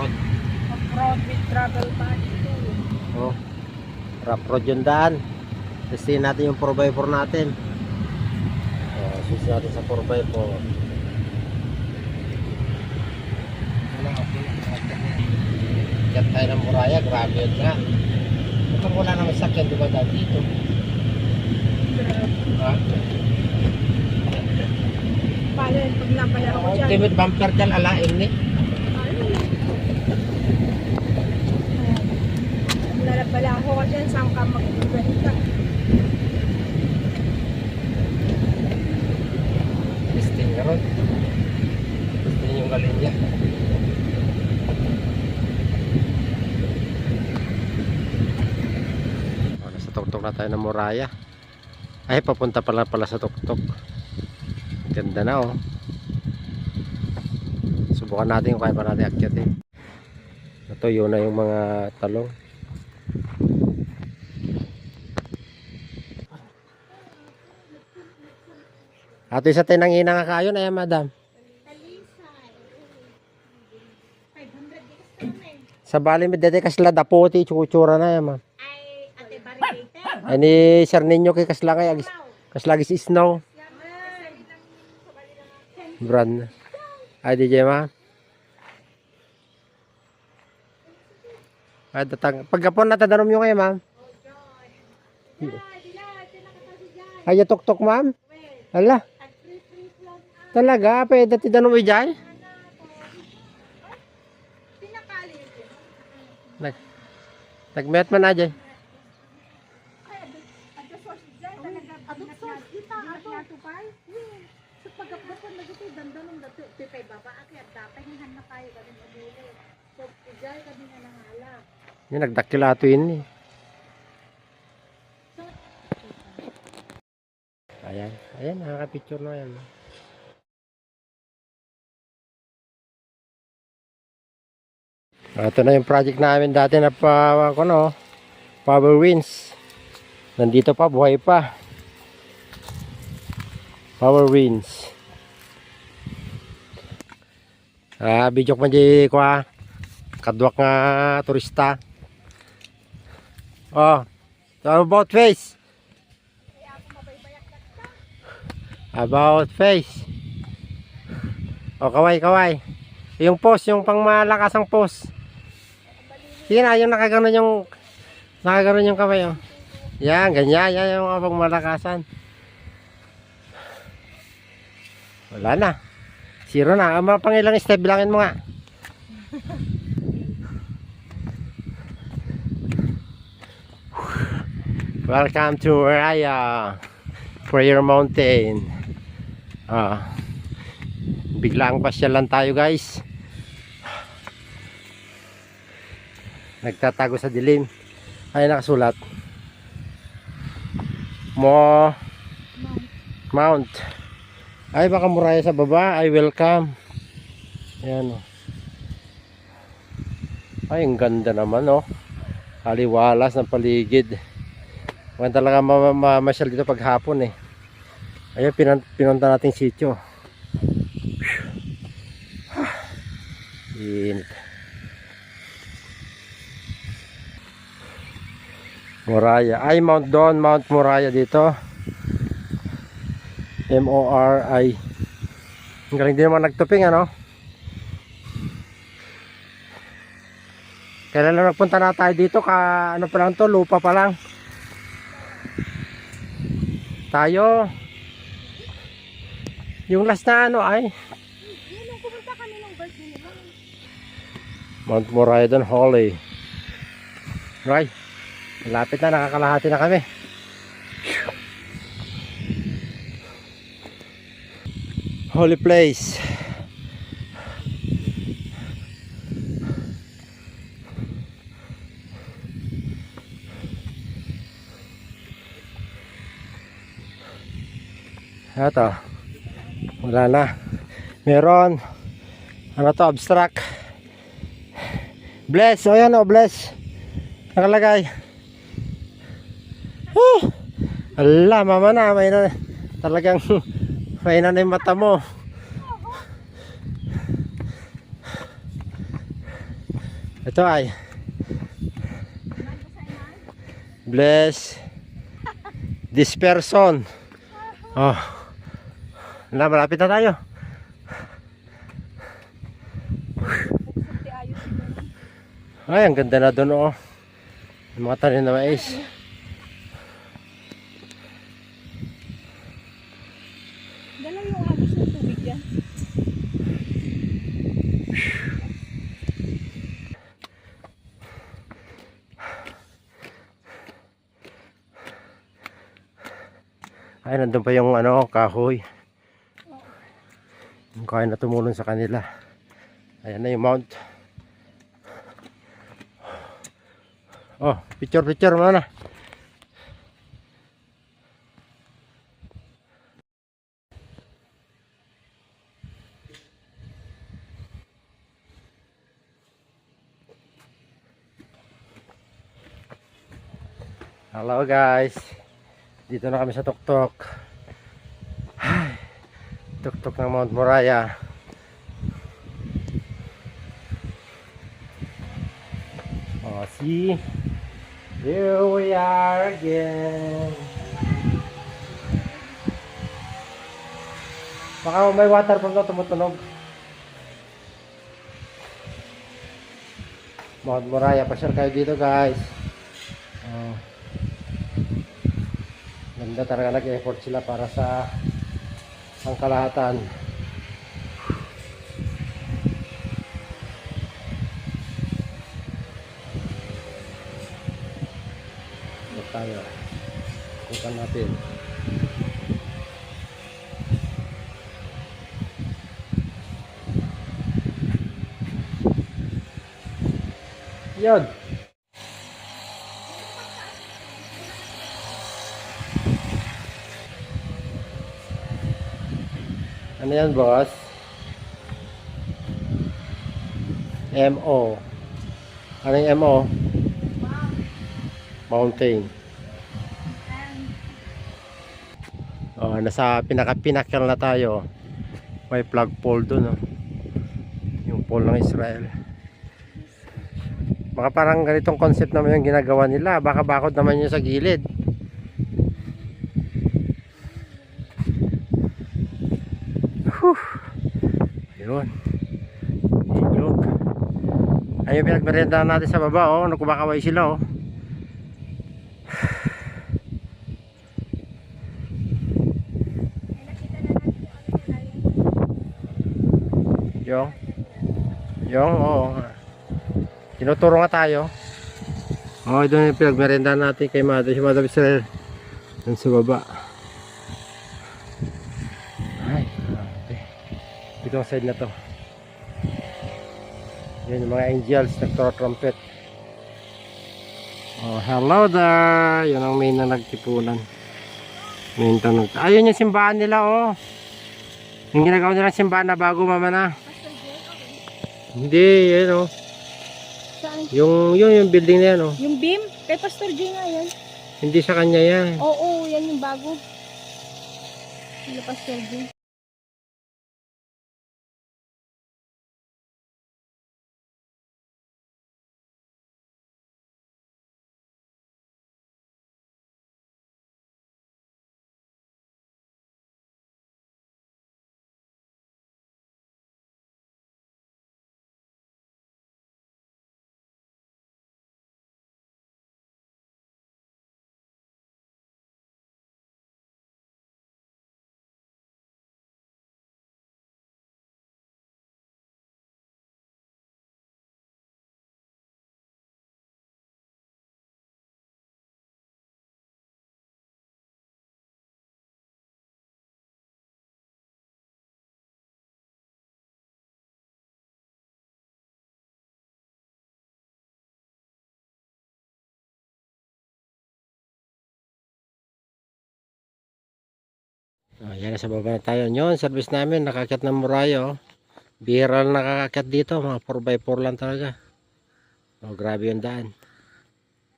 road. Off-road with travel bike. Oh, rough road yung daan. Testin natin yung 4x4 natin. Switch natin sa 4x4. Kaya tayo ng Muraya, grabe yun nga. Ito wala naman sakyan, di ba dito? Ha? Paano yun pag napala ako dyan? Ultimate bumper dyan, alain ni. Nalapala ako ka dyan, saan ka mag-ibalik ka? Testing ka ron. Testing yung galinya. Nasa tuktok na tayo ng Muraya. Ay, papunta pala sa tuktok. Ganda na oh. Subukan natin kung kaya pa natin akyatin. Natuyo na yung mga talong. Ato isa tayo nang ina nga kayo na yan, madam. Sa bali mi dede kasla dapoti chuchura na yan, ma'am. Ay, ate barricade. Ay ni Sir Ninyo kay kasla kay kaslagis snow. Brand. Ay DJ ma. Ay datang pagkapon na tadanom nyo kayo, ma'am. Ay tok ma'am. Ala. Talaga pwede ti danom ijay. Nagmet man aja. Ini nagdakil ato ini. Ayan, nakaka-picture na yan. Ito na yung project namin dati na Power Winds. Nandito pa, buhay pa. Power Winds. Video ko di kwa kadwak nga turista. Oh, about face. About face. Oh, kaway. Yung post, yung pang malakasang post. Sige na, yung nakaganon yung kamay, oh. Yan, ganyan, yan yung pang malakasan. Wala na. Zero na. Ang mga pangilang step, bilangin mo nga. Welcome to Muraya, Prayer Mountain. Biglang pasyalan tayo, guys. Nagtatago sa dilim. Ay nakasulat Mount. Ay baka Muraya sa baba. Ay welcome. Ayan oh. Ay ang ganda naman oh. Aliwalas ng paligid. Huwag talaga mamasyal dito paghapon eh. Ayan pinunta natin sitio. Init. Muraya. Ay Mount Muraya dito. M-O-R-I. Ang galing din naman nagtuping ano. Kailan lang nagpunta na tayo dito ano pa lang to, lupa pa lang. Tayo. Yung last na ano ay Nung pumunta kami ng birthday nila. Mount Muraya doon, Holy. Right. Malapit na, nakakalahati na kami. Holy place. Ito. Wala na. Meron. Ano to? Abstract. Bless. O yan o, bless. Nakalagay. Ala, mama na, may na talagang may na yung mata mo. Ito ay bless this person. Oh. Wala, malapit na tayo. Ay, ang ganda na doon, oh. Yung mga tanim na mais. Dala yung agos ng tubig yan. Ay, nandun pa yung ano, kahoy. Yung kahoy na tumulong sa kanila. Ayan na yung mount. Oh, picture muna. Hello guys. Dito na kami sa tuktok. Ay, tuktok ng Mount Moriah. Oh, see? Here we are again. Baka may water pump na tumutunog. Mount Moriah, pasyal kayo dito guys. Oh. Ganda talaga, nag-effort sila para sa pangkalahatan. Ito tayo. Ikutan natin. Yun. Ano yan, boss? MO. Ano yung MO? Mountain. Oh, nasa pinaka-pinakal na tayo. May flagpole dun, oh. Yung pole ng Israel. Baka parang ganitong concept naman yung ginagawa nila. Baka bakod naman yung sa gilid. Yun. Ilog. Ayun, pinagmeriendahan natin sa baba, oh. Nagkumakaway sila, oh. Yung, oh. Tinuturo nga tayo. Oh, ito yung pinagmeriendahan natin kay Mother. Si Mother Israel. Dun sa baba. Ay, okay. Ito ang side na to. Yan yung mga angels nagtro-trumpet. Oh, hello there. Yan ang main na nagtipunan. Main tanong. Ayun yung simbahan nila, oh. Yung ginagawa nilang simbahan na bago mamana. Hindi, yan, oh. Saan? Yung building na yan, oh. Yung beam? Kay Pastor J nga yan. Hindi sa kanya yan. Oo, yan yung bago. Yung Pastor J. Yan, sa baba na tayo. Yun, service namin, nakakyat ng Moriah, oh. Bihira lang nakakakyat dito, mga 4x4 lang talaga. Oh, grabe yung daan.